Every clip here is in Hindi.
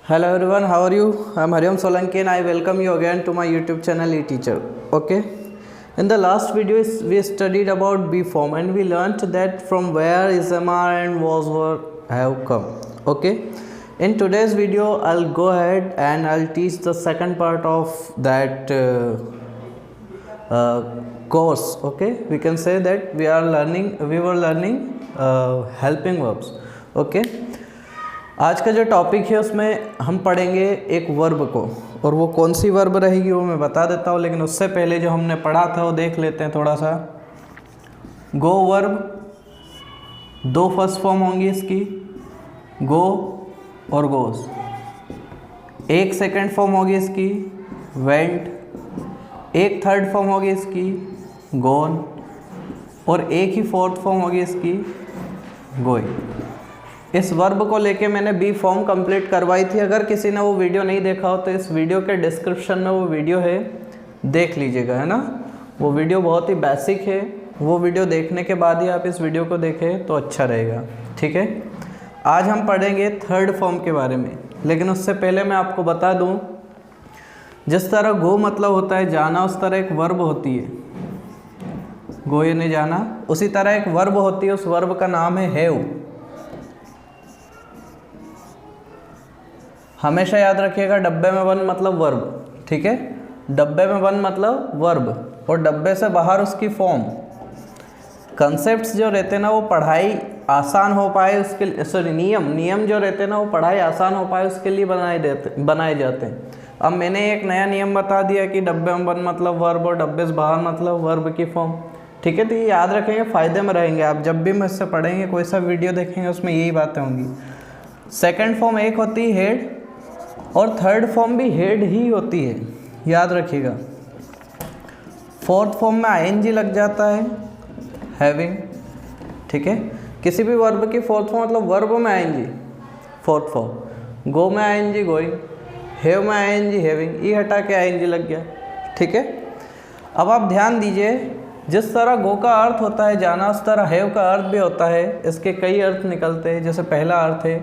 Hello everyone, how are you? I am Hariom Solanki and I welcome you again to my YouTube channel eTeacher. Okay. In the last video we studied about B form and we learnt that from where SMR and was have come. Okay. In today's video I'll go ahead and I'll teach the second part of that course. Okay. We can say that we were learning helping verbs. Okay. आज का जो टॉपिक है उसमें हम पढ़ेंगे एक वर्ब को, और वो कौन सी वर्ब रहेगी वो मैं बता देता हूँ, लेकिन उससे पहले जो हमने पढ़ा था वो देख लेते हैं थोड़ा सा। गो वर्ब, दो फर्स्ट फॉर्म होंगी इसकी, गो और गोस। एक सेकंड फॉर्म होगी इसकी, वेंट। एक थर्ड फॉर्म होगी इसकी, गोन। और एक ही फोर्थ फॉर्म होगी इसकी, गोइंग। इस वर्ब को लेके मैंने बी फॉर्म कंप्लीट करवाई थी। अगर किसी ने वो वीडियो नहीं देखा हो तो इस वीडियो के डिस्क्रिप्शन में वो वीडियो है, देख लीजिएगा, है ना। वो वीडियो बहुत ही बेसिक है, वो वीडियो देखने के बाद ही आप इस वीडियो को देखें तो अच्छा रहेगा। ठीक है, आज हम पढ़ेंगे थर्ड फॉर्म के बारे में, लेकिन उससे पहले मैं आपको बता दूं, जिस तरह गो मतलब होता है जाना, उस तरह एक वर्ब होती है, गो यानी जाना। उसी तरह एक वर्ब होती है, उस वर्ब का नाम है हैव। हमेशा याद रखिएगा, डब्बे में वन मतलब वर्ब। ठीक है, डब्बे में वन मतलब वर्ब, और डब्बे से बाहर उसकी फॉर्म। कंसेप्ट्स जो रहते हैं ना वो पढ़ाई आसान हो पाए उसके लिए, नियम जो रहते हैं ना वो पढ़ाई आसान हो पाए उसके लिए बनाए जाते हैं। अब मैंने एक नया नियम बता दिया कि डब्बे में वन मतलब वर्ब और डब्बे से बाहर मतलब वर्ब की फॉर्म। ठीक है, तो ये याद रखेंगे, फ़ायदे में रहेंगे। आप जब भी मुझसे पढ़ेंगे, कोई सा वीडियो देखेंगे, उसमें यही बातें होंगी। सेकेंड फॉर्म एक होती है हेड, और थर्ड फॉर्म भी हेड ही होती है, याद रखिएगा। फोर्थ फॉर्म में आईएनजी लग जाता है, हैविंग। ठीक है, किसी भी वर्ब की फोर्थ फॉर्म मतलब वर्ब में आईएनजी, फोर्थ फॉर्म। गो में आईएनजी गोइंग, हैव में आईएनजी हैविंग, ई हटा के आईएनजी लग गया। ठीक है, अब आप ध्यान दीजिए, जिस तरह गो का अर्थ होता है जाना, उस तरह हैव का अर्थ भी होता है। इसके कई अर्थ निकलते हैं। जैसे पहला अर्थ है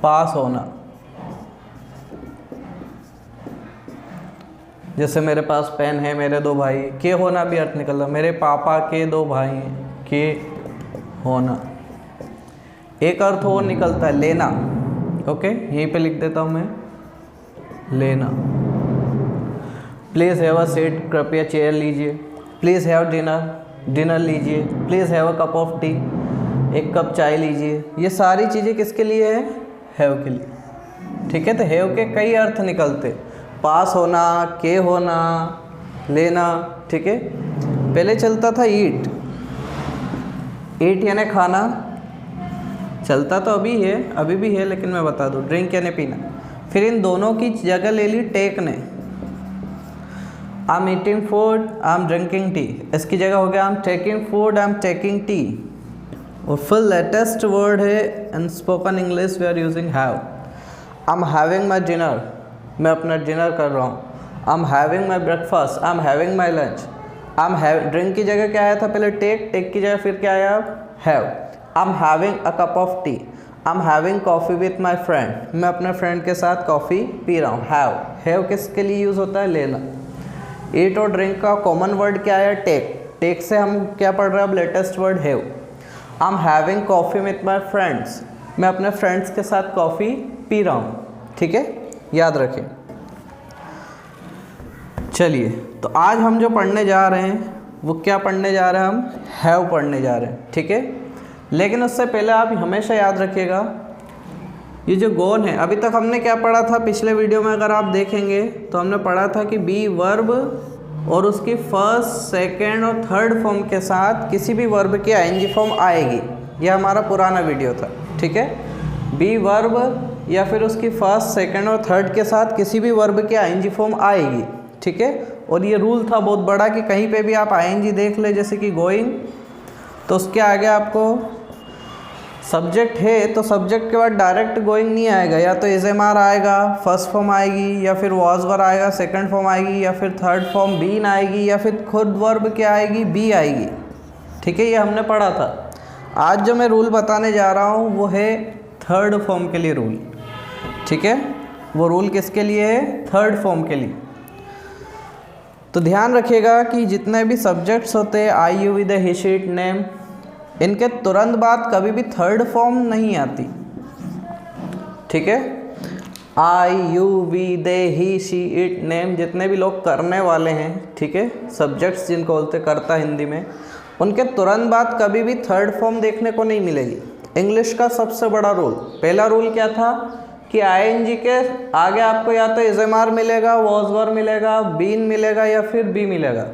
पास होना, जैसे मेरे पास पेन है, मेरे दो भाई। के होना भी अर्थ निकल रहा, मेरे पापा के दो भाई हैं, के होना। एक अर्थ वो निकलता है लेना। ओके, यहीं पे लिख देता हूँ मैं, लेना। प्लीज़ हैव अ सीट, कृपया चेयर लीजिए। प्लीज़ हैव डिनर, डिनर लीजिए। Please have a cup of T, एक कप चाय लीजिए। ये सारी चीज़ें किसके लिए है? हैव के लिए। ठीक है, तो हैव के कई अर्थ निकलते, पास होना, के होना, लेना। ठीक है, पहले चलता था ईट, ईट यानी खाना, चलता तो अभी भी है, लेकिन मैं बता दूँ, ड्रिंक यानी पीना। फिर इन दोनों की जगह ले ली टेक ने, I am eating food, I am drinking tea. इसकी जगह हो गया I am taking food, I am taking tea. और फिर लेटेस्ट वर्ड है in spoken English we are using have. I am having my dinner, मैं अपना डिनर कर रहा हूँ। I am having my breakfast, I am having my lunch. Drink की जगह क्या आया था पहले? टेक की जगह फिर क्या आया? Have. I am having a cup of T, I am having coffee with my friend, मैं अपने फ्रेंड के साथ कॉफ़ी पी रहा हूँ। हैव किसके लिए यूज़ होता है? लेना। ईट और ड्रिंक का कॉमन वर्ड क्या आया? टेक से हम क्या पढ़ रहे हैं अब? Latest word have. I am having coffee with my friends, मैं अपने फ्रेंड्स के साथ कॉफ़ी पी रहा हूँ। ठीक है, याद रखें। चलिए, तो आज हम जो पढ़ने जा रहे हैं वो क्या पढ़ने जा रहे हैं? हम हैव पढ़ने जा रहे हैं। ठीक है, लेकिन उससे पहले आप हमेशा याद रखिएगा, ये जो गोन है, अभी तक हमने क्या पढ़ा था पिछले वीडियो में? अगर आप देखेंगे तो हमने पढ़ा था कि बी वर्ब और उसकी फर्स्ट, सेकेंड और थर्ड फॉर्म के साथ किसी भी वर्ब की आईएनजी फॉर्म आएगी। यह हमारा पुराना वीडियो था। ठीक है, बी वर्ब या फिर उसकी फर्स्ट, सेकंड और थर्ड के साथ किसी भी वर्ब की आईएनजी फॉर्म आएगी। ठीक है, और ये रूल था बहुत बड़ा कि कहीं पे भी आप आईएनजी देख ले, जैसे कि गोइंग, तो उसके आगे आपको सब्जेक्ट है तो सब्जेक्ट के बाद डायरेक्ट गोइंग नहीं आएगा, या तो एसएमआर आएगा, फर्स्ट फॉर्म आएगी, या फिर वॉज वर आएगा, सेकंड फॉर्म आएगी, या फिर थर्ड फॉर्म बीन आएगी, या फिर खुद वर्ब क्या आएगी? बी आएगी। ठीक है, ये हमने पढ़ा था। आज जो मैं रूल बताने जा रहा हूँ वो है थर्ड फॉर्म के लिए रूल। ठीक है, वो रूल किसके लिए है? थर्ड फॉर्म के लिए। तो ध्यान रखिएगा कि जितने भी सब्जेक्ट्स होते हैं I you with he she it name, इनके तुरंत बाद कभी भी थर्ड फॉर्म नहीं आती, ठीक है। I you we they he she it name जितने भी लोग करने वाले हैं, ठीक है, सब्जेक्ट्स जिनको बोलते करता हिंदी में, उनके तुरंत बाद कभी भी थर्ड फॉर्म देखने को नहीं मिलेगी। इंग्लिश का सबसे बड़ा रूल, पहला रूल क्या था कि आईएनजी के आगे आपको या तो इज़ेमार मिलेगा, वॉज वर मिलेगा, बीन मिलेगा या फिर बी मिलेगा।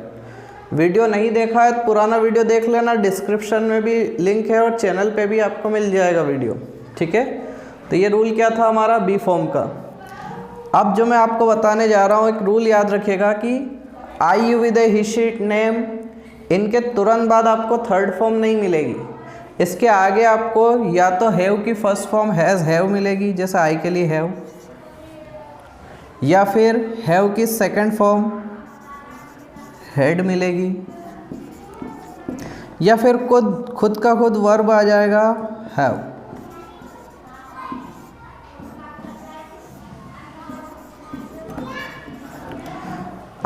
वीडियो नहीं देखा है तो पुराना वीडियो देख लेना, डिस्क्रिप्शन में भी लिंक है और चैनल पे भी आपको मिल जाएगा वीडियो, ठीक है। तो ये रूल क्या था हमारा? बी फॉर्म का। अब जो मैं आपको बताने जा रहा हूँ, एक रूल याद रखिएगा कि I you with he she it name, इनके तुरंत बाद आपको थर्ड फॉर्म नहीं मिलेगी। इसके आगे आपको या तो हैव की फर्स्ट फॉर्म हैज़ हैव मिलेगी, जैसे आई के लिए हैव, या फिर हैव की सेकंड फॉर्म हैड मिलेगी, या फिर खुद का खुद वर्ब आ जाएगा हैव।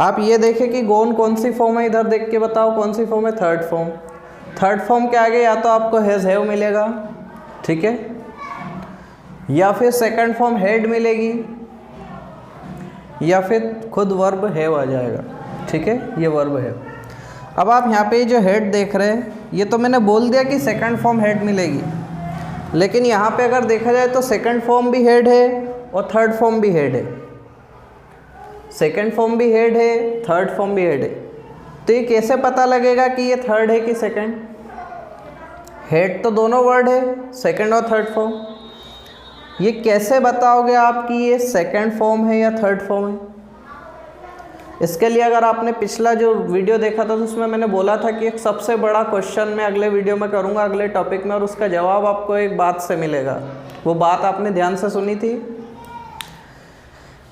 आप ये देखें कि गोन कौन सी फॉर्म है, इधर देख के बताओ कौन सी फॉर्म है? Third form. थर्ड फॉर्म के आगे या तो आपको हैज़ हैव मिलेगा, ठीक है, या फिर सेकंड फॉर्म हेड मिलेगी, या फिर खुद वर्ब हैव आ जाएगा, ठीक है, ये वर्ब है। अब आप यहाँ पे जो हेड देख रहे हैं, ये तो मैंने बोल दिया कि सेकंड फॉर्म हेड मिलेगी, लेकिन यहाँ पे अगर देखा जाए तो सेकंड फॉर्म भी हेड है और थर्ड फॉर्म भी हेड है। सेकंड फॉर्म भी हेड है, थर्ड फॉर्म भी हेड है। तो ये कैसे पता लगेगा कि ये थर्ड है कि सेकंड? हेड तो दोनों वर्ड है, सेकंड और थर्ड फॉर्म। ये कैसे बताओगे आप कि ये सेकंड फॉर्म है या थर्ड फॉर्म है? इसके लिए अगर आपने पिछला जो वीडियो देखा था तो उसमें मैंने बोला था कि एक सबसे बड़ा क्वेश्चन मैं अगले वीडियो में करूँगा, अगले टॉपिक में, और उसका जवाब आपको एक बात से मिलेगा। वो बात आपने ध्यान से सुनी थी।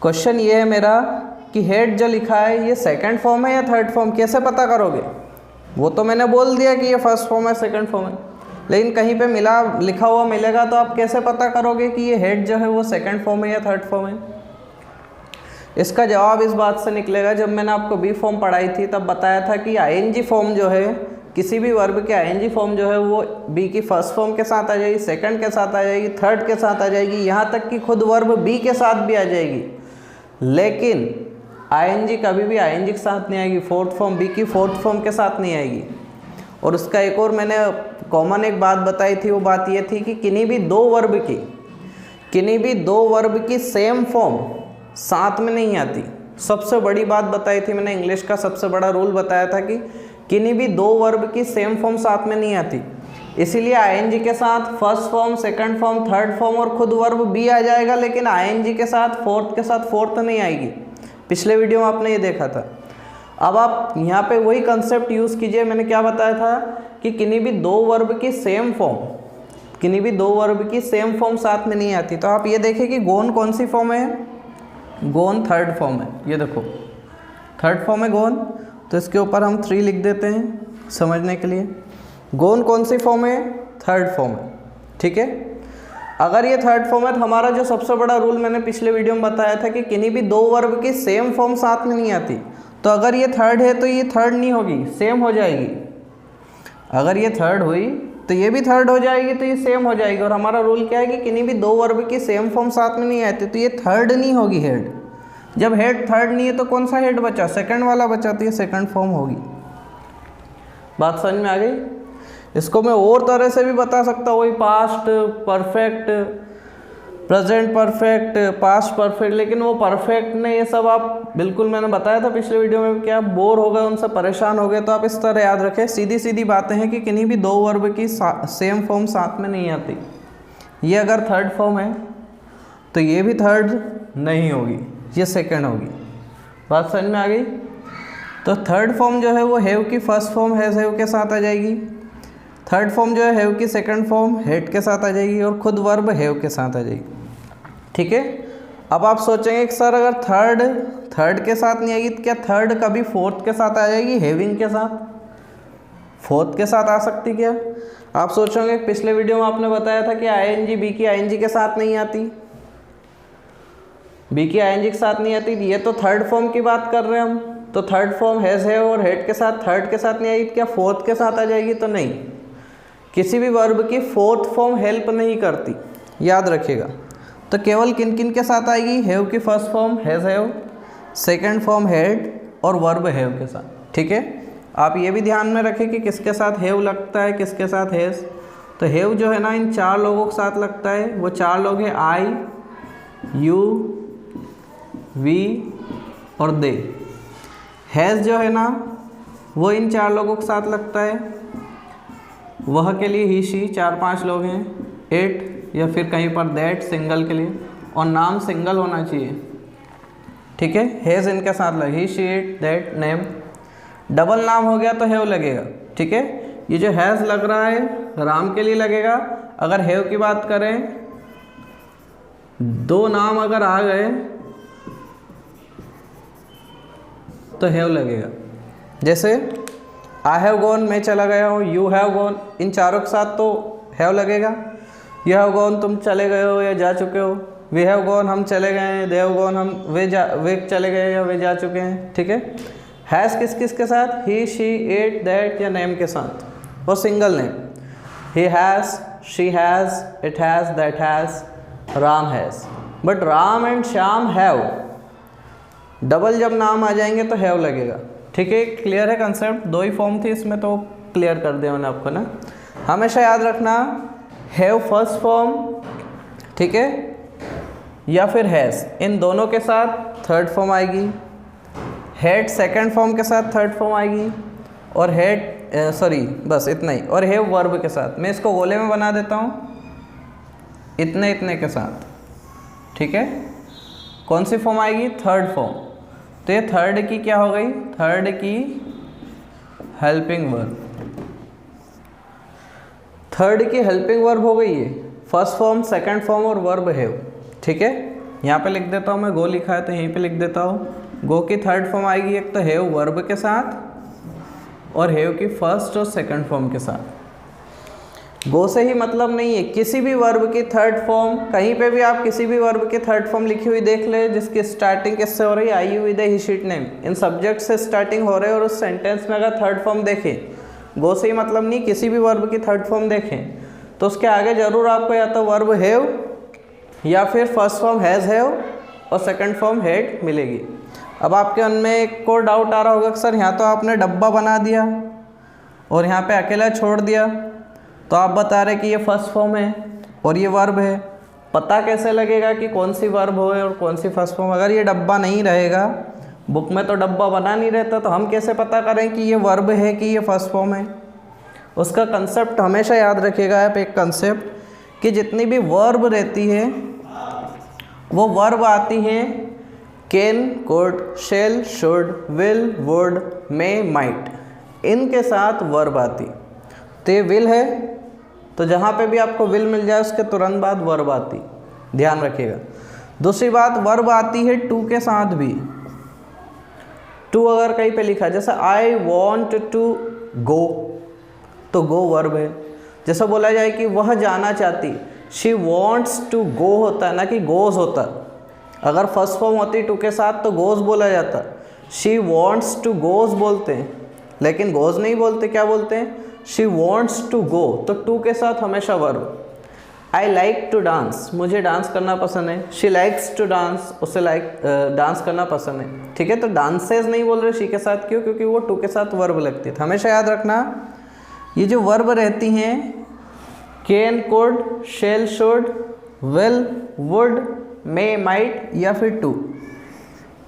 क्वेश्चन ये है मेरा कि हेड जो लिखा है ये सेकंड फॉर्म है या थर्ड फॉर्म, कैसे पता करोगे? वो तो मैंने बोल दिया कि ये फर्स्ट फॉर्म है, सेकंड फॉर्म है, लेकिन कहीं पे लिखा हुआ मिलेगा तो आप कैसे पता करोगे कि ये हेड जो है वो सेकंड फॉर्म है या थर्ड फॉर्म है? इसका जवाब इस बात से निकलेगा, जब मैंने आपको बी फॉर्म पढ़ाई थी तब बताया था कि आईएनजी फॉर्म जो है, किसी भी वर्ब के आईएनजी फॉर्म जो है वो बी की फर्स्ट फॉर्म के साथ आ जाएगी, सेकंड के साथ आ जाएगी, थर्ड के साथ आ जाएगी, यहाँ तक कि खुद वर्ब बी के साथ भी आ जाएगी। लेकिन आईएनजी कभी भी आईएनजी के साथ नहीं आएगी, फोर्थ फॉर्म बी की फोर्थ फॉर्म के साथ नहीं आएगी। और उसका एक और मैंने कॉमन एक बात बताई थी, वो बात ये थी कि किन्हीं भी दो वर्ब की सेम फॉर्म साथ में नहीं आती। सबसे बड़ी बात बताई थी मैंने, इंग्लिश का सबसे बड़ा रूल बताया था कि किन्हीं भी दो वर्ब की सेम फॉर्म साथ में नहीं आती। इसीलिए आईएनजी के साथ first form, second form, third form और खुद वर्ब बी आ जाएगा, लेकिन आईएनजी के साथ फोर्थ नहीं आएगी। पिछले वीडियो में आपने ये देखा था। अब आप यहाँ पे वही कंसेप्ट यूज़ कीजिए। मैंने क्या बताया था कि किन्हीं भी दो वर्ब की सेम फॉर्म साथ में नहीं आती। तो आप ये देखें कि गोन कौन सी फॉर्म है? गोन थर्ड फॉर्म है। ये देखो थर्ड फॉर्म है गोन, तो इसके ऊपर हम 3 लिख देते हैं समझने के लिए। गोन कौन सी फॉर्म है? थर्ड फॉर्म है, ठीक है। अगर ये थर्ड फॉर्म है तो हमारा जो सबसे बड़ा रूल मैंने पिछले वीडियो में बताया था कि किन्हीं भी दो वर्ब की सेम फॉर्म साथ में नहीं आती। तो अगर ये थर्ड है तो ये थर्ड नहीं होगी, सेम हो जाएगी। अगर ये थर्ड हुई तो ये भी थर्ड हो जाएगी, तो ये सेम हो जाएगी। और हमारा रूल क्या है कि किन्हीं भी दो वर्ब की सेम फॉर्म साथ में नहीं आती, तो ये थर्ड नहीं होगी हेड। जब हेड थर्ड नहीं है तो कौन सा हेड बचा? सेकंड वाला बचा, तो ये सेकंड फॉर्म होगी। बात समझ में आ गई? इसको मैं और तरह से भी बता सकता हूँ, वही past perfect, present perfect, past perfect, लेकिन वो परफेक्ट ने ये सब आप बिल्कुल मैंने बताया था पिछले वीडियो में कि आप बोर हो गए, उनसे परेशान हो गए। तो आप इस तरह याद रखें, सीधी सीधी बातें हैं कि किन्हीं भी दो वर्ब की सेम फॉर्म साथ में नहीं आती। ये अगर थर्ड फॉर्म है तो ये भी थर्ड नहीं होगी, ये सेकंड होगी। बात समझ में आ गई? तो थर्ड फॉर्म जो है वो हैव की फर्स्ट फॉर्म हैज़ हैव के साथ आ जाएगी, थर्ड फॉर्म जो है हैव की सेकंड फॉर्म हैड के साथ आ जाएगी, और खुद वर्ब हैव के साथ आ जाएगी, ठीक है। अब आप सोचेंगे कि सर अगर थर्ड के साथ नहीं आएगी तो क्या थर्ड कभी फोर्थ के साथ आ जाएगी? हैविंग के साथ फोर्थ के साथ आ सकती क्या? आप सोचोगे पिछले वीडियो में आपने बताया था कि आईएनजी बी की आईएनजी के साथ नहीं आती, बी की आईएनजी के साथ नहीं आती। ये तो थर्ड फॉर्म की बात कर रहे हैं हम, तो थर्ड फॉर्म हैज़ है और हेड के साथ, थर्ड के साथ नहीं आएगी, क्या फोर्थ के साथ आ जाएगी? तो नहीं, किसी भी वर्ब की फोर्थ फॉर्म हेल्प नहीं करती, याद रखिएगा। तो केवल किन किन के साथ आएगी? हैव की first form has have, second form head और वर्ब हैव के साथ। ठीक है, आप ये भी ध्यान में रखें कि किसके साथ हैव लगता है, किसके साथ हैज़। तो हैव जो है ना इन चार लोगों के साथ लगता है, वो चार लोग हैं आई, यू, वी और दे। हैज़ जो है ना वो इन चार लोगों के साथ लगता है, वह के लिए ही, शी, 4-5 लोग हैं, इट या फिर कहीं पर दैट सिंगल के लिए, और नाम सिंगल होना चाहिए। ठीक है, हैज़ इनके साथ लगे, he, she, it, that, name. Double नाम हो गया तो हैव लगेगा। ठीक है, ये जो हैज़ लग रहा है राम के लिए लगेगा। अगर हैव की बात करें, दो नाम अगर आ गए तो हैव लगेगा। जैसे आई हैव गॉन, मैं चला गया हूँ, यू हैव गॉन, इन चारों के साथ तो हैव लगेगा। यू हैव गॉन, तुम चले गए हो या जा चुके हो। वी हैव गॉन, हम चले गए हैं। दे हैव गॉन, हम वे चले गए या वे जा चुके हैं। ठीक है, हैज़ किस किस के साथ? ही, शी, इट, दैट या नेम के साथ, और single name. He has, she has, it has, that has, Ram has. But Ram and Shyam have, double जब नाम आ जाएंगे तो हैव लगेगा। ठीक है, क्लियर है कंसेप्ट? दो ही फॉर्म थी इसमें तो क्लियर कर दिया मैंने आपको ना। हमेशा याद रखना हैव फर्स्ट फॉर्म, ठीक है, या फिर हैज़, इन दोनों के साथ थर्ड फॉर्म आएगी। हेड सेकंड फॉर्म के साथ थर्ड फॉर्म आएगी, और बस इतना ही। और हैव वर्ब के साथ, मैं इसको गोले में बना देता हूँ, इतने इतने के साथ। ठीक है, कौन सी फॉर्म आएगी? Third form. तो ये थर्ड की क्या हो गई? थर्ड की हेल्पिंग वर्ब। थर्ड की हेल्पिंग वर्ब हो गई ये, फर्स्ट फॉर्म, सेकंड फॉर्म और वर्ब हैव। ठीक है, यहाँ पे लिख देता हूँ मैं, गो लिखा है तो यहीं पे लिख देता हूँ। गो की थर्ड फॉर्म आएगी एक तो हैव वर्ब के साथ, और हैव की फर्स्ट और सेकंड फॉर्म के साथ। गो से ही मतलब नहीं है, किसी भी वर्ब की थर्ड फॉर्म, कहीं पे भी आप किसी भी वर्ब की थर्ड फॉर्म लिखी हुई देख ले जिसकी स्टार्टिंग किससे हो रही है? I, you, we, they, he, she it, name, इन सब्जेक्ट से स्टार्टिंग हो रहे हैं, और उस सेंटेंस में अगर थर्ड फॉर्म देखें, गो से ही मतलब नहीं, किसी भी वर्ब की थर्ड फॉर्म देखें तो उसके आगे जरूर आपको या तो वर्ब हैव या फिर फर्स्ट फॉर्म हैज़ हैव और सेकंड फॉर्म हैड मिलेगी। अब आपके मन में एक और डाउट आ रहा होगा कि सर यहाँ तो आपने डब्बा बना दिया और यहाँ पे अकेला छोड़ दिया, तो आप बता रहे कि ये फर्स्ट फॉर्म है और ये वर्ब है, पता कैसे लगेगा कि कौन सी वर्ब हो और कौन सी फर्स्ट फॉर्म? अगर ये डब्बा नहीं रहेगा, बुक में तो डब्बा बना नहीं रहता, तो हम कैसे पता करें कि ये वर्ब है कि ये फर्स्ट फॉर्म है? उसका कंसेप्ट हमेशा याद रखिएगा आप, एक कंसेप्ट कि जितनी भी वर्ब रहती है वो वर्ब आती हैं can, could, shall, should, will, would, may, might, इनके साथ वर्ब आती। तो ये विल है तो जहाँ पे भी आपको विल मिल जाए उसके तुरंत बाद वर्ब आती, ध्यान रखिएगा। दूसरी बात, वर्ब आती है टू के साथ भी। टू अगर कहीं पे लिखा, जैसे आई वॉन्ट टू गो, तो गो वर्ब है। जैसा बोला जाए कि वह जाना चाहती, शी वॉन्ट्स टू गो होता है ना कि गोज होता। अगर फर्स्ट फॉर्म होती टू के साथ तो गोज बोला जाता, शी वॉन्ट्स टू गोज बोलते हैं, लेकिन गोज नहीं बोलते, क्या बोलते हैं? शी वॉन्ट्स टू गो, तो टू के साथ हमेशा verb. I like to dance, मुझे डांस करना पसंद है। शी लाइक्स टू डांस, उसे डांस करना पसंद है। ठीक है, तो डांसेस नहीं बोल रहे शी के साथ, क्यों? क्योंकि वो टू के साथ वर्ब लगती है। तो हमेशा याद रखना ये जो वर्ब रहती हैं can, could, shall, should, will, would, may, might या फिर टू,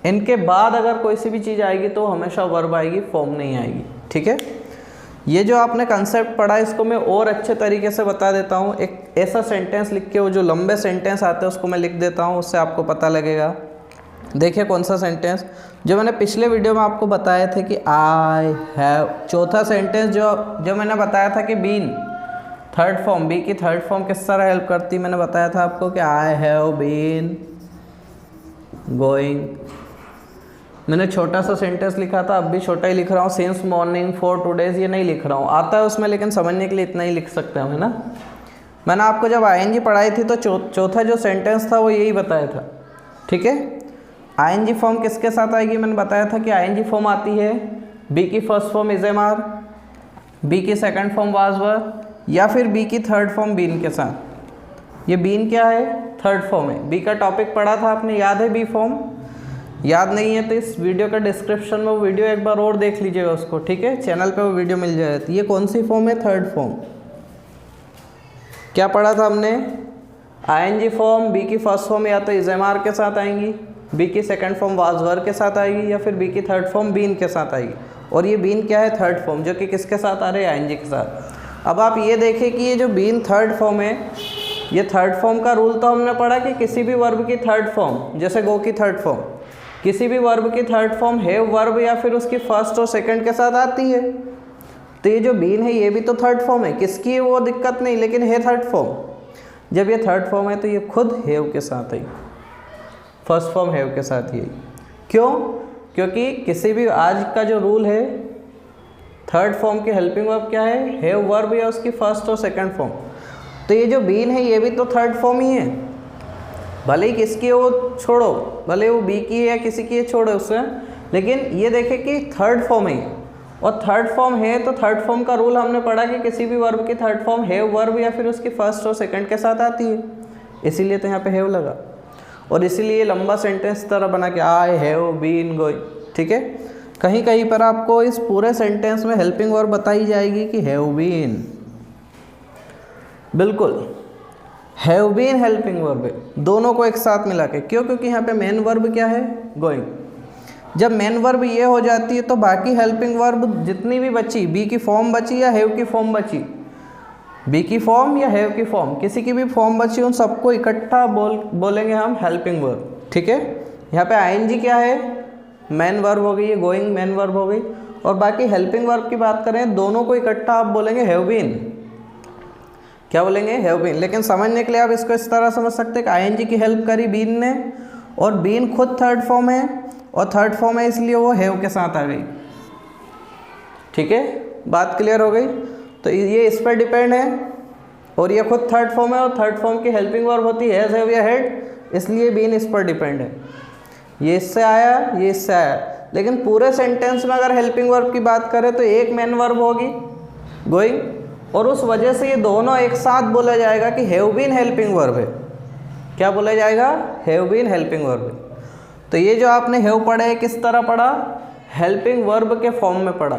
इनके बाद अगर कोई सी भी चीज़ आएगी तो हमेशा वर्ब आएगी, फॉर्म नहीं आएगी। ठीक है, ये जो आपने कंसेप्ट पढ़ा इसको मैं और अच्छे तरीके से बता देता हूँ। एक ऐसा सेंटेंस लिख के, वो जो लंबे सेंटेंस आते हैं उसको मैं लिख देता हूँ, उससे आपको पता लगेगा। देखिए कौन सा सेंटेंस जो मैंने पिछले वीडियो में आपको बताए थे कि आई हैव, चौथा सेंटेंस जो मैंने बताया था कि बीन थर्ड फॉर्म, बी की थर्ड फॉर्म किस तरह हेल्प करती, मैंने बताया था आपको कि आई हैव बीन गोइंग। मैंने छोटा सा सेंटेंस लिखा था, अब भी छोटा ही लिख रहा हूँ, सिंस मॉर्निंग फॉर 2 days, ये नहीं लिख रहा हूँ, आता है उसमें, लेकिन समझने के लिए इतना ही लिख सकते हैं, है ना। मैंने आपको जब आईएनजी पढ़ाई थी तो चौथा जो सेंटेंस था वो यही बताया था। ठीक है। आईएनजी फॉर्म किसके साथ आएगी, मैंने बताया था कि आईएनजी फॉर्म आती है बी की first form is am are, be की सेकंड फॉर्म वाज वर, या फिर बी की थर्ड फॉर्म बीन के साथ। ये बीन क्या है, थर्ड फॉर्म है। बी का टॉपिक पढ़ा था आपने, याद है बी फॉर्म? याद नहीं है तो इस वीडियो का डिस्क्रिप्शन में वो वीडियो एक बार और देख लीजिएगा उसको, ठीक है, चैनल पे वो वीडियो मिल जाएगा। ये कौन सी फॉर्म है, थर्ड फॉर्म। क्या पढ़ा था हमने, आईएनजी फॉर्म बी की फर्स्ट फॉर्म या तो इज एम आर के साथ आएंगी, बी की सेकंड फॉर्म वाज वर के साथ आएगी, या फिर बी की थर्ड फॉर्म बीन के साथ आएगी। और ये बीन क्या है, थर्ड फॉर्म, जो कि किसके साथ आ रहे हैं, आईएनजी के साथ। अब आप ये देखें कि ये जो बीन थर्ड फॉर्म है, ये थर्ड फॉर्म का रूल तो हमने पढ़ा कि किसी भी वर्ब की थर्ड फॉर्म, जैसे गो की थर्ड फॉर्म, किसी भी वर्ब की थर्ड फॉर्म हैव वर्ब या फिर उसकी फर्स्ट और सेकंड के साथ आती है। तो ये जो बीन है ये भी तो थर्ड फॉर्म है, किसकी है वो दिक्कत नहीं, लेकिन है थर्ड फॉर्म। जब ये थर्ड फॉर्म है तो ये खुद हैव के साथ है, फर्स्ट फॉर्म हैव के साथ ही है। क्यों? क्योंकि किसी भी आज का जो रूल है, थर्ड फॉर्म की हेल्पिंग वर्ब क्या है, हैव वर्ब या उसकी फर्स्ट और सेकंड फॉर्म। तो ये जो बीन है ये भी तो थर्ड फॉर्म ही है, भले ही किसकी है वो छोड़ो, भले वो बी की है या किसी की है छोड़ो उससे, लेकिन ये देखें कि थर्ड फॉर्म है। और थर्ड फॉर्म है तो थर्ड फॉर्म का रूल हमने पढ़ा कि किसी भी वर्ब की थर्ड फॉर्म हैव वर्ब या फिर उसकी फर्स्ट और सेकंड के साथ आती है, इसीलिए तो यहाँ पे हैव लगा। और इसीलिए लंबा सेंटेंस तरह बना के आई हैव बीन गोइंग, ठीक है। कहीं कहीं पर आपको इस पूरे सेंटेंस में हेल्पिंग वर्ब बताई जाएगी कि हैव बीन, बिल्कुल हैव बीन हेल्पिंग वर्ब है, दोनों को एक साथ मिला के। क्यों? क्योंकि यहाँ पे मेन वर्ब क्या है, गोइंग। जब मेन वर्ब ये हो जाती है तो बाकी हेल्पिंग वर्ब जितनी भी बची, बी की फॉर्म बची या हैव की फॉर्म बची, बी की फॉर्म या हैव की फॉर्म, किसी की भी फॉर्म बची, उन सबको इकट्ठा बोलेंगे हम हेल्पिंग वर्ब, ठीक है। यहाँ पे आईएनजी क्या है, मेन वर्ब हो गई, ये गोइंग मेन वर्ब हो गई। और बाकी हेल्पिंग वर्ब की बात करें, दोनों को इकट्ठा आप बोलेंगे हैव बीन। क्या बोलेंगे, हैव बीन। लेकिन समझने के लिए आप इसको इस तरह समझ सकते हैं कि आईएनजी की हेल्प करी बीन ने, और बीन खुद थर्ड फॉर्म है, और थर्ड फॉर्म है इसलिए वो हैव के साथ आ गई, ठीक है। बात क्लियर हो गई? तो ये इस पर डिपेंड है, और ये खुद थर्ड फॉर्म है, और थर्ड फॉर्म की हेल्पिंग वर्ब होती है हैज़, हैव या हैड, इसलिए बीन इस पर डिपेंड है। ये इससे आया, ये इससे आया। लेकिन पूरे सेंटेंस में अगर हेल्पिंग वर्ब की बात करें तो एक मेन वर्ब होगी गोइंग, और उस वजह से ये दोनों एक साथ बोला जाएगा कि हैव बीन हेल्पिंग वर्ब है। क्या बोला जाएगा, हैव बीन हेल्पिंग वर्ब है। तो ये जो आपने हैव पढ़ा है किस तरह पढ़ा, हेल्पिंग वर्ब के फॉर्म में पढ़ा।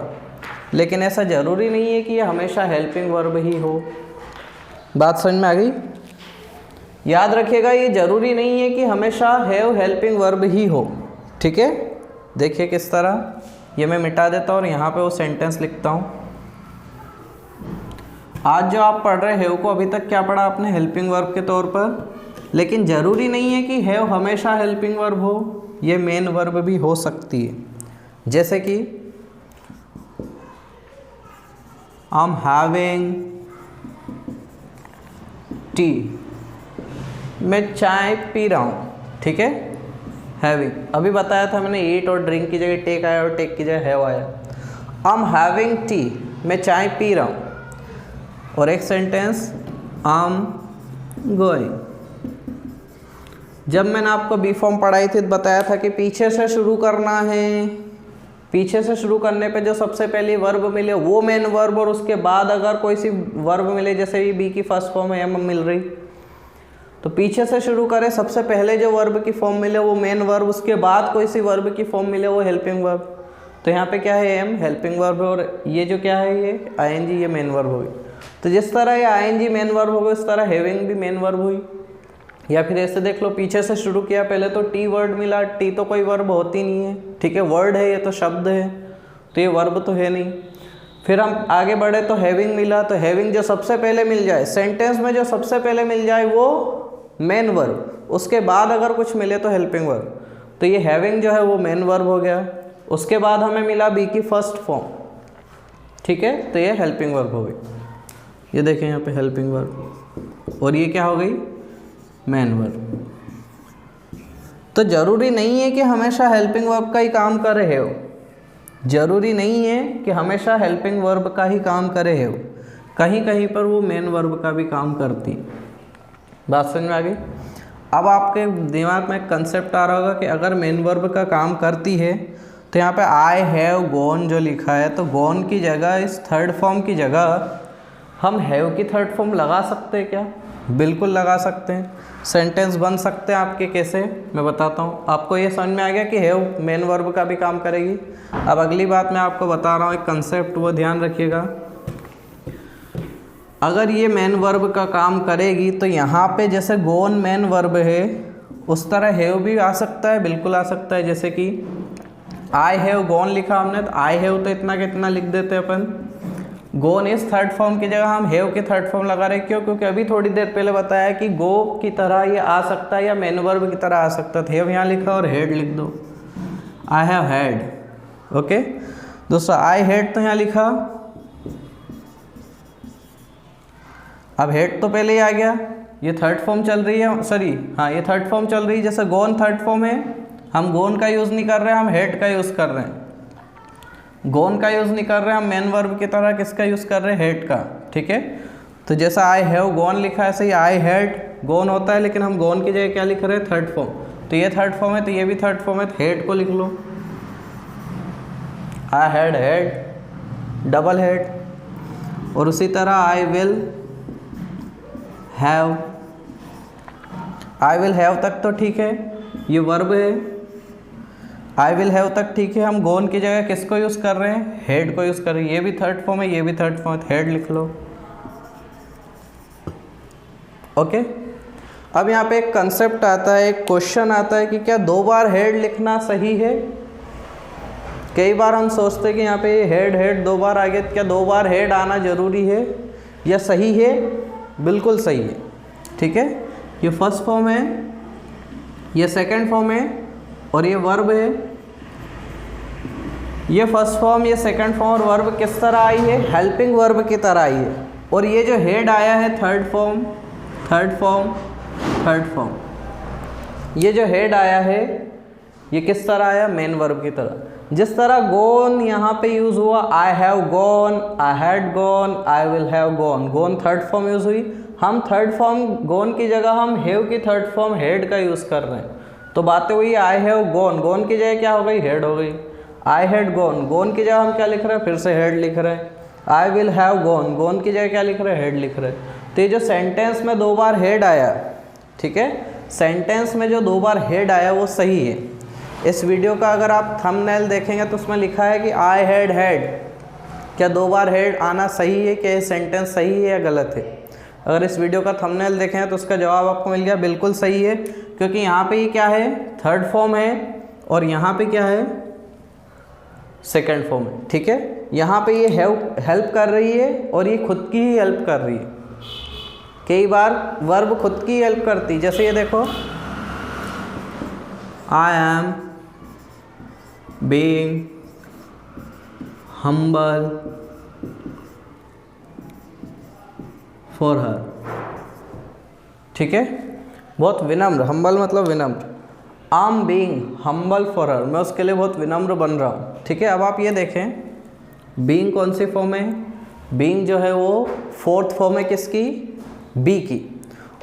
लेकिन ऐसा ज़रूरी नहीं है कि ये हमेशा हेल्पिंग वर्ब ही हो। बात समझ में आ गई? याद रखिएगा, ये ज़रूरी नहीं है कि हमेशा हैव हेल्पिंग वर्ब ही हो, ठीक है। देखिए किस तरह, ये मैं मिटा देता हूँ और यहाँ पे वो सेंटेंस लिखता हूँ। आज जो आप पढ़ रहे हैव को, अभी तक क्या पढ़ा आपने, हेल्पिंग वर्ब के तौर पर। लेकिन ज़रूरी नहीं है कि हैव हमेशा हेल्पिंग वर्ब हो, ये मेन वर्ब भी हो सकती है। जैसे कि आई एम हैविंग टी, मैं चाय पी रहा हूँ, ठीक है। हैविंग अभी बताया था मैंने, ईट और ड्रिंक की जगह टेक आया और टेक की जगह हैव आया। आई एम हैविंग टी, मैं चाय पी रहा हूँ। और एक सेंटेंस आई एम गोइंग। जब मैंने आपको बी फॉर्म पढ़ाई थी तो बताया था कि पीछे से शुरू करना है, पीछे से शुरू करने पे जो सबसे पहले वर्ब मिले वो मेन वर्ब, और उसके बाद अगर कोई सी वर्ब मिले, जैसे बी की फर्स्ट फॉर्म है एम मिल रही, तो पीछे से शुरू करें, सबसे पहले जो वर्ब की फॉर्म मिले वो मेन वर्ब, उसके बाद कोई सी वर्ब की फॉर्म मिले वो हेल्पिंग वर्ब। तो यहाँ पे क्या है, एम हेल्पिंग वर्ब है, और ये जो क्या है, ये आईएनजी, ये मेन वर्ब होगी। तो जिस तरह ये आईएनजी मेन वर्ब होगा, उस तरह हैविंग भी मेन वर्ब हुई। या फिर ऐसे देख लो, पीछे से शुरू किया, पहले तो टी वर्ड मिला, टी तो कोई वर्ब होती नहीं है, ठीक है, वर्ड है, ये तो शब्द है, तो ये वर्ब तो है नहीं। फिर हम आगे बढ़े तो हैविंग मिला, तो हैविंग जो सबसे पहले मिल जाए सेंटेंस में, जो सबसे पहले मिल जाए वो मेन वर्ब, उसके बाद अगर कुछ मिले तो हेल्पिंग वर्ब। तो ये हैविंग जो है वो मेन वर्ब हो गया। उसके बाद हमें मिला बी की फर्स्ट फॉर्म, ठीक है, तो ये हेल्पिंग वर्ब हो गई। ये देखें यहाँ पे हेल्पिंग वर्ब, और ये क्या हो गई, मेन वर्ब। तो ज़रूरी नहीं है कि हमेशा हेल्पिंग वर्ब का ही काम करे है, ज़रूरी नहीं है कि हमेशा हेल्पिंग वर्ब का ही काम करे है, कहीं कहीं पर वो मेन वर्ब का भी काम करती। बात समझ में आ गई? अब आपके दिमाग में एक कंसेप्ट आ रहा होगा कि अगर मेन वर्ब का काम करती है तो यहाँ पे आई हैव गॉन जो लिखा है, तो गॉन की जगह, इस थर्ड फॉर्म की जगह हम हैव की थर्ड फॉर्म लगा सकते हैं क्या? बिल्कुल लगा सकते हैं। सेंटेंस बन सकते हैं आपके, कैसे मैं बताता हूँ। आपको ये समझ में आ गया कि हैव मेन वर्ब का भी काम करेगी। अब अगली बात मैं आपको बता रहा हूँ एक कंसेप्ट, वो ध्यान रखिएगा। अगर ये मेन वर्ब का काम करेगी तो यहाँ पे जैसे गोन मेन वर्ब है उस तरह हैव भी आ सकता है, बिल्कुल आ सकता है। जैसे कि आई हैव गॉन लिखा हमने, तो आई हैव तो इतना कितना लिख देते हैं अपन, गोन इस थर्ड फॉर्म की जगह हम हैव की थर्ड फॉर्म लगा रहे। क्यों? क्योंकि अभी थोड़ी देर पहले बताया कि गो की तरह ये आ सकता है या मेन वर्ब की तरह आ सकता है। हैव यहाँ लिखा और हेड लिख दो, आई हैव हैड। ओके दोस्तों, आई हैड तो यहाँ लिखा, अब हेड तो पहले ही आ गया, ये थर्ड फॉर्म चल रही है, सॉरी हाँ ये थर्ड फॉर्म चल रही है। जैसे गोन थर्ड फॉर्म है, हम गोन का यूज़ नहीं कर रहे हैं, हम हेड का यूज़ कर रहे हैं। गोन का यूज़ नहीं कर रहे हैं हम मेन वर्ब की तरह, किसका यूज़ कर रहे हैं? हेड का। ठीक है, तो जैसा आई हैव गॉन लिखा है ऐसे ही आई हैड गॉन होता है, लेकिन हम गॉन की जगह क्या लिख रहे हैं? Third form. तो ये थर्ड फॉर्म है तो ये भी थर्ड फॉर्म है, तो हेड को लिख लो, I had had double head. और उसी तरह I will have, I will have तक तो ठीक है, ये वर्ब है। आई विल हैव तक ठीक है, हम गोन की जगह किसको यूज़ कर रहे हैं? हेड को यूज़ कर रहे हैं। ये भी थर्ड फॉर्म है, ये भी थर्ड फॉर्म है, हेड लिख लो। ओके, अब यहाँ पे एक कंसेप्ट आता है, एक क्वेश्चन आता है कि क्या 2 बार हेड लिखना सही है? कई बार हम सोचते हैं कि यहाँ पे हेड हेड 2 बार आ गया, क्या 2 बार हेड आना ज़रूरी है या सही है? बिल्कुल सही है। ठीक है, ये फर्स्ट फॉर्म है, ये सेकंड फॉर्म है और ये वर्ब है। ये फर्स्ट फॉर्म, ये सेकंड फॉर्म और वर्ब किस तरह आई है? हेल्पिंग वर्ब की तरह आई है। और ये जो हेड आया है third form, third form, third form, ये जो हेड आया है ये किस तरह आया? मेन वर्ब की तरह। जिस तरह गोन यहाँ पे यूज़ हुआ, I have gone, I had gone, I will have gone, gone third form use हुई, हम थर्ड फॉर्म गोन की जगह हम हैव की थर्ड फॉर्म हेड का यूज़ कर रहे हैं। तो बातें हुई आई हैव गॉन, गॉन की जगह क्या हो गई? हेड हो गई। आई हैड गॉन, गॉन की जगह हम क्या लिख रहे हैं? फिर से हेड लिख रहे हैं। आई विल हैव गॉन, गॉन की जगह क्या लिख रहे हैं? हेड लिख रहे हैं। तो ये जो सेंटेंस में 2 बार हेड आया, ठीक है, सेंटेंस में जो 2 बार हेड आया वो सही है। इस वीडियो का अगर आप थंबनेल देखेंगे तो उसमें लिखा है कि आई हैड हैड, क्या 2 बार हेड आना सही है? क्या ये सेंटेंस सही है या गलत है? अगर इस वीडियो का थंबनेल देखें तो उसका जवाब आपको मिल गया, बिल्कुल सही है। क्योंकि यहाँ पे ये क्या है? थर्ड फॉर्म है और यहाँ पे क्या है? सेकंड फॉर्म है। ठीक है, यहाँ पे ये हेल्प कर रही है और ये खुद की ही हेल्प कर रही है। कई बार वर्ब खुद की हेल्प करती, जैसे ये देखो, I am being humble for her. ठीक है, बहुत विनम्र, हम्बल मतलब विनम्र। I am being humble for her, मैं उसके लिए बहुत विनम्र बन रहा हूँ। ठीक है, अब आप ये देखें, बीइंग कौन सी फॉर्म है? बीइंग जो है वो फोर्थ फॉर्म है किसकी? बी की।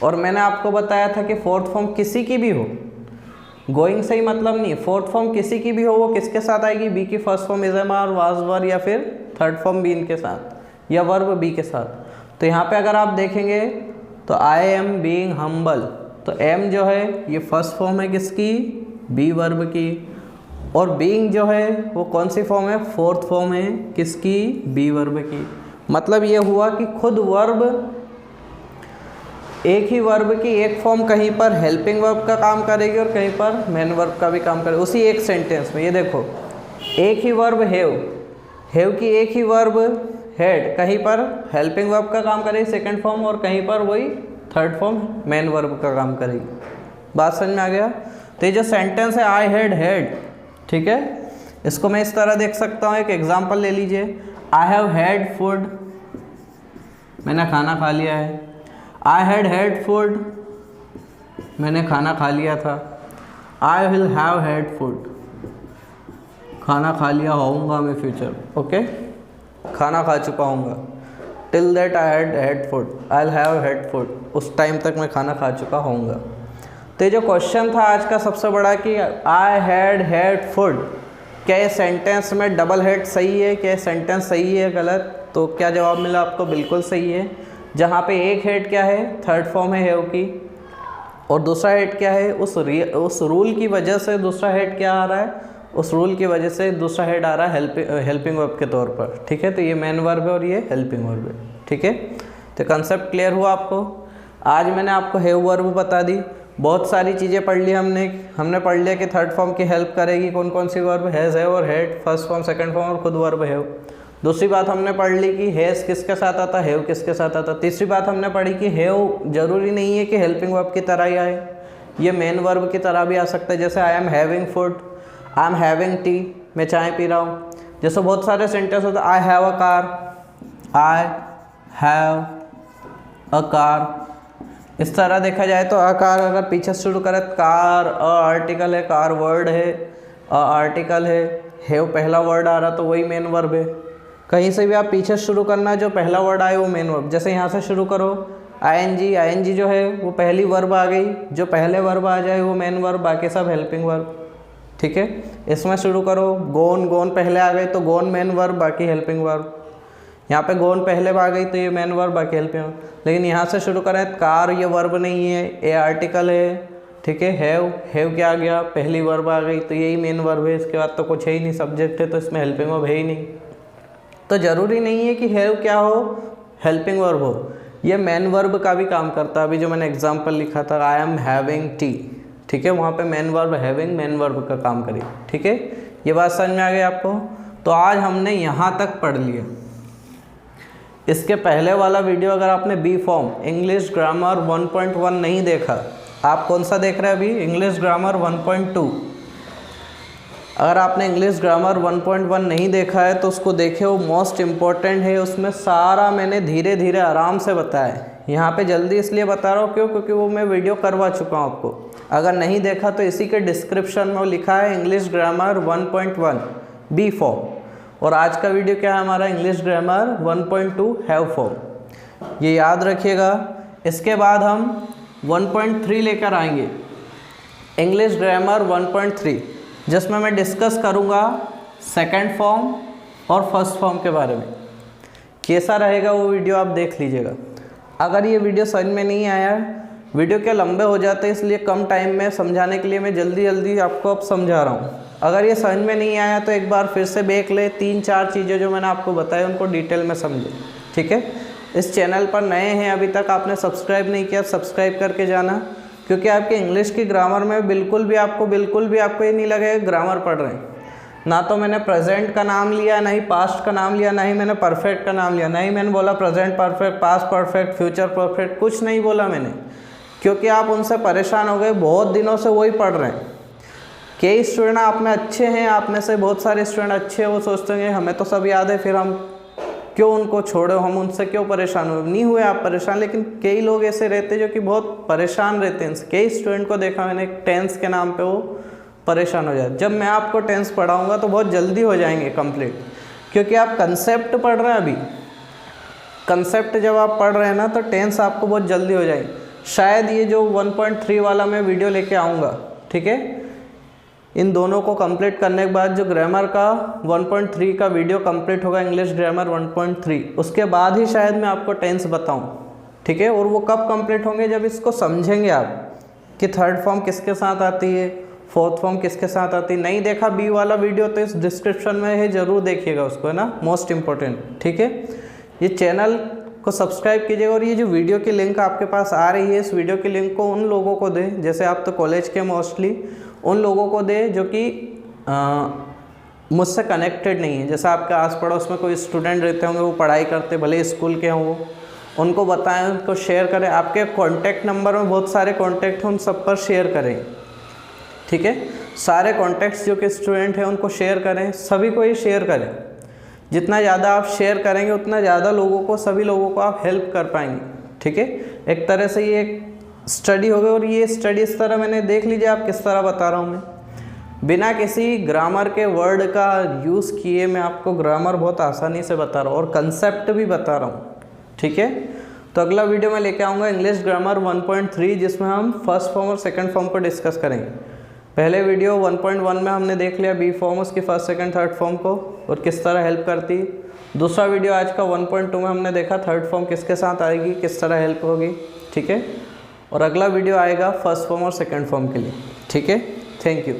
और मैंने आपको बताया था कि फोर्थ फॉर्म किसी की भी हो, गोइंग से ही मतलब नहीं, फोर्थ फॉर्म किसी की भी हो, वो किसके साथ आएगी? बी की first form is am are was were, या फिर थर्ड फॉर्म बीन के साथ, या वर्ब बी के साथ। तो यहाँ पे अगर आप देखेंगे तो आई एम बीइंग हम्बल, तो एम जो है ये फर्स्ट फॉर्म है किसकी? बी वर्ब की। और बीइंग जो है वो कौन सी फॉर्म है? फोर्थ फॉर्म है किसकी? बी वर्ब की। मतलब ये हुआ कि खुद वर्ब, एक ही वर्ब की एक फॉर्म कहीं पर हेल्पिंग वर्ब का काम करेगी और कहीं पर मेन वर्ब का भी काम करेगी उसी एक सेंटेंस में। ये देखो, एक ही वर्ब हैव, हैव की एक ही वर्ब हेड कहीं पर हेल्पिंग वर्ब का काम करेगी सेकंड फॉर्म, और कहीं पर वही थर्ड फॉर्म मेन वर्ब का काम करेगी। बात समझ में आ गया? तो ये जो सेंटेंस है आई हैड हैड, ठीक है, इसको मैं इस तरह देख सकता हूँ। एक एग्जांपल ले लीजिए, आई हैव हैड फूड, मैंने खाना खा लिया है। आई हैड हैड फूड, मैंने खाना खा लिया था। आई विल हैव हैड फूड, खाना खा लिया होऊंगा मैं फ्यूचर। ओके, खाना खा चुका हूँगा। Till that I had had food, I will have had food, उस टाइम तक मैं खाना खा चुका होऊंगा। तो ये जो क्वेश्चन था आज का सबसे बड़ा कि आई हैड फूड, क्या ये सेंटेंस में डबल हेड सही है, क्या ये सेंटेंस सही है गलत? तो क्या जवाब मिला आपको? बिल्कुल सही है। जहाँ पे एक हेड क्या है, थर्ड फॉर्म है हैव की, और दूसरा हेड क्या है, उस रूल की वजह से दूसरा हेड क्या आ रहा है, उस रूल की वजह से दूसरा हेड आ रहा है हेल्पिंग वर्ब के तौर पर। ठीक है, तो ये मेन वर्ब है और ये हेल्पिंग वर्ब है। ठीक है, तो कंसेप्ट क्लियर हुआ आपको? आज मैंने आपको हैव वर्ब बता दी, बहुत सारी चीज़ें पढ़ ली हमने पढ़ लिया कि थर्ड फॉर्म की हेल्प करेगी कौन कौन सी वर्ब, हैज़, हैव और had, first form, second form और खुद वर्ब हैव। दूसरी बात हमने पढ़ ली कि हैज़ किसके साथ आता, हैव किसके साथ आता। तीसरी बात हमने पढ़ी कि हैव जरूरी नहीं है कि हेल्पिंग वर्ब की तरह ही आए, ये मेन वर्ब की तरह भी आ सकता है। जैसे आई am having food, I am having T, मैं चाय पी रहा हूँ। जैसे बहुत सारे सेंटेंस होते हैं, I have a car, I have a car. इस तरह देखा जाए तो अकार अगर पीछे से शुरू करें, कार आर्टिकल है, कार वर्ड है, आर्टिकल है, हैव पहला वर्ड आ रहा तो वही मेन वर्ब है। कहीं से भी आप पीछे शुरू करना, जो पहला वर्ड आए वो मेन वर्ब। जैसे यहाँ से शुरू करो आईएनजी जो है वो पहली वर्ब आ गई, जो पहले वर्ब आ जाए वो मेन वर्ब, बाकी सब हेल्पिंग वर्ब। ठीक है, इसमें शुरू करो गोन पहले आ गई तो गोन मेन वर्ब, बाकी हेल्पिंग वर्ब। यहाँ पे गोन पहले आ गई तो ये मेन वर्ब, बाकी हेल्पिंग वर्ब। लेकिन यहाँ से शुरू करें, कार ये वर्ब नहीं है, ए आर्टिकल है। ठीक है, हैव क्या आ गया, पहली वर्ब आ गई तो यही मेन वर्ब है, इसके बाद तो कुछ है ही नहीं, सब्जेक्ट है तो इसमें हेल्पिंग वर्ब है ही नहीं। तो ज़रूरी नहीं है कि हैव क्या हो, हेल्पिंग वर्ब हो, ये मेन वर्ब का भी काम करता है। अभी जो मैंने एग्जाम्पल लिखा था आई एम हैविंग टी, ठीक है, वहाँ पे main verb having main verb का काम करी। ठीक है, ये बात समझ में आ गई आपको? तो आज हमने यहाँ तक पढ़ लिया। इसके पहले वाला वीडियो अगर आपने बी फॉर्म इंग्लिश ग्रामर 1.1 नहीं देखा, आप कौन सा देख रहे हैं अभी? English grammar 1.2। अगर आपने इंग्लिश ग्रामर 1.1 नहीं देखा है तो उसको देखे, वो मोस्ट इम्पॉर्टेंट है। उसमें सारा मैंने धीरे धीरे आराम से बताया है। यहाँ पे जल्दी इसलिए बता रहा हूँ क्योंकि वो मैं वीडियो करवा चुका हूँ आपको। अगर नहीं देखा तो इसी के डिस्क्रिप्शन में वो लिखा है इंग्लिश ग्रामर 1.1 बी फॉर्म, और आज का वीडियो क्या है हमारा, इंग्लिश ग्रामर 1.2 हैव फॉर्म। ये याद रखिएगा। इसके बाद हम 1.3 लेकर आएंगे, इंग्लिश ग्रामर 1.3, जिसमें मैं डिस्कस करूँगा सेकंड फॉर्म और फर्स्ट फॉर्म के बारे में। कैसा रहेगा वो वीडियो आप देख लीजिएगा। अगर ये वीडियो समझ में नहीं आया, वीडियो क्या लंबे हो जाते हैं, इसलिए कम टाइम में समझाने के लिए मैं जल्दी आपको अब समझा रहा हूँ। अगर ये समझ में नहीं आया तो एक बार फिर से देख ले, 3-4 चीज़ें जो मैंने आपको बताई उनको डिटेल में समझे। ठीक है, इस चैनल पर नए हैं, अभी तक आपने सब्सक्राइब नहीं किया, सब्सक्राइब करके जाना, क्योंकि आपके इंग्लिश की ग्रामर में बिल्कुल भी आपको ये नहीं लगेगा ग्रामर पढ़ रहे हैं। ना तो मैंने प्रेजेंट का नाम लिया, ना ही पास्ट का नाम लिया, ना ही मैंने परफेक्ट का नाम लिया, ना ही मैंने बोला present perfect, past perfect, future perfect, कुछ नहीं बोला मैंने, क्योंकि आप उनसे परेशान हो गए, बहुत दिनों से वही पढ़ रहे हैं। कई स्टूडेंट आप में अच्छे हैं, आप में से बहुत सारे स्टूडेंट अच्छे हैं, वो सोचते हैं हमें तो सब याद है, फिर हम क्यों उनको छोड़े, हम उनसे क्यों परेशान हुए। नहीं हुए आप परेशान, लेकिन कई लोग ऐसे रहते हैं जो कि बहुत परेशान रहते हैं। कई स्टूडेंट को देखा मैंने टेंस के नाम पे वो परेशान हो जाते। जब मैं आपको टेंस पढ़ाऊँगा तो बहुत जल्दी हो जाएंगे कंप्लीट, क्योंकि आप कंसेप्ट पढ़ रहे हैं। अभी कंसेप्ट जब आप पढ़ रहे हैं ना तो टेंस आपको बहुत जल्दी हो जाएगी। शायद ये जो 1.3 वाला मैं वीडियो लेके आऊँगा, ठीक है, इन दोनों को कंप्लीट करने के बाद जो ग्रामर का 1.3 का वीडियो कंप्लीट होगा, इंग्लिश ग्रामर 1.3, उसके बाद ही शायद मैं आपको टेंस बताऊं। ठीक है, और वो कब कंप्लीट होंगे, जब इसको समझेंगे आप कि थर्ड फॉर्म किसके साथ आती है, फोर्थ फॉर्म किसके साथ आती है। नहीं देखा बी वाला वीडियो तो इस डिस्क्रिप्शन में है, ज़रूर देखिएगा उसको, है ना, मोस्ट इम्पोर्टेंट। ठीक है, ये चैनल को सब्सक्राइब कीजिएगा, और ये जो वीडियो की लिंक आपके पास आ रही है, इस वीडियो की लिंक को उन लोगों को दें, जैसे आप तो कॉलेज के मोस्टली, उन लोगों को दे जो कि मुझसे कनेक्टेड नहीं है। जैसे आपके आस पड़ोस में कोई स्टूडेंट रहते होंगे, वो पढ़ाई करते, भले स्कूल के हों, वो उनको बताएं, उनको शेयर करें। आपके कॉन्टैक्ट नंबर में बहुत सारे कॉन्टैक्ट हैं, उन सब पर शेयर करें। ठीक है, सारे कॉन्टैक्ट्स जो कि स्टूडेंट हैं उनको शेयर करें, सभी को ही शेयर करें। जितना ज़्यादा आप शेयर करेंगे उतना ज़्यादा लोगों को, सभी लोगों को आप हेल्प कर पाएंगे। ठीक है, एक तरह से ये एक स्टडी हो गई, और ये स्टडी इस तरह मैंने देख लीजिए आप किस तरह बता रहा हूँ मैं, बिना किसी ग्रामर के वर्ड का यूज़ किए मैं आपको ग्रामर बहुत आसानी से बता रहा हूँ, और कंसेप्ट भी बता रहा हूँ। ठीक है, तो अगला वीडियो मैं लेके आऊँगा इंग्लिश ग्रामर 1.3 जिसमें हम फर्स्ट फॉर्म और सेकंड फॉर्म को डिस्कस करेंगे। पहले वीडियो 1.1 में हमने देख लिया बी फॉर्म उसकी फर्स्ट सेकंड थर्ड फॉर्म को और किस तरह हेल्प करती। दूसरा वीडियो आज का 1.2 में हमने देखा थर्ड फॉर्म किसके साथ आएगी, किस तरह हेल्प होगी, ठीक है। और अगला वीडियो आएगा फर्स्ट फॉर्म और सेकंड फॉर्म के लिए, ठीक है। Thank you.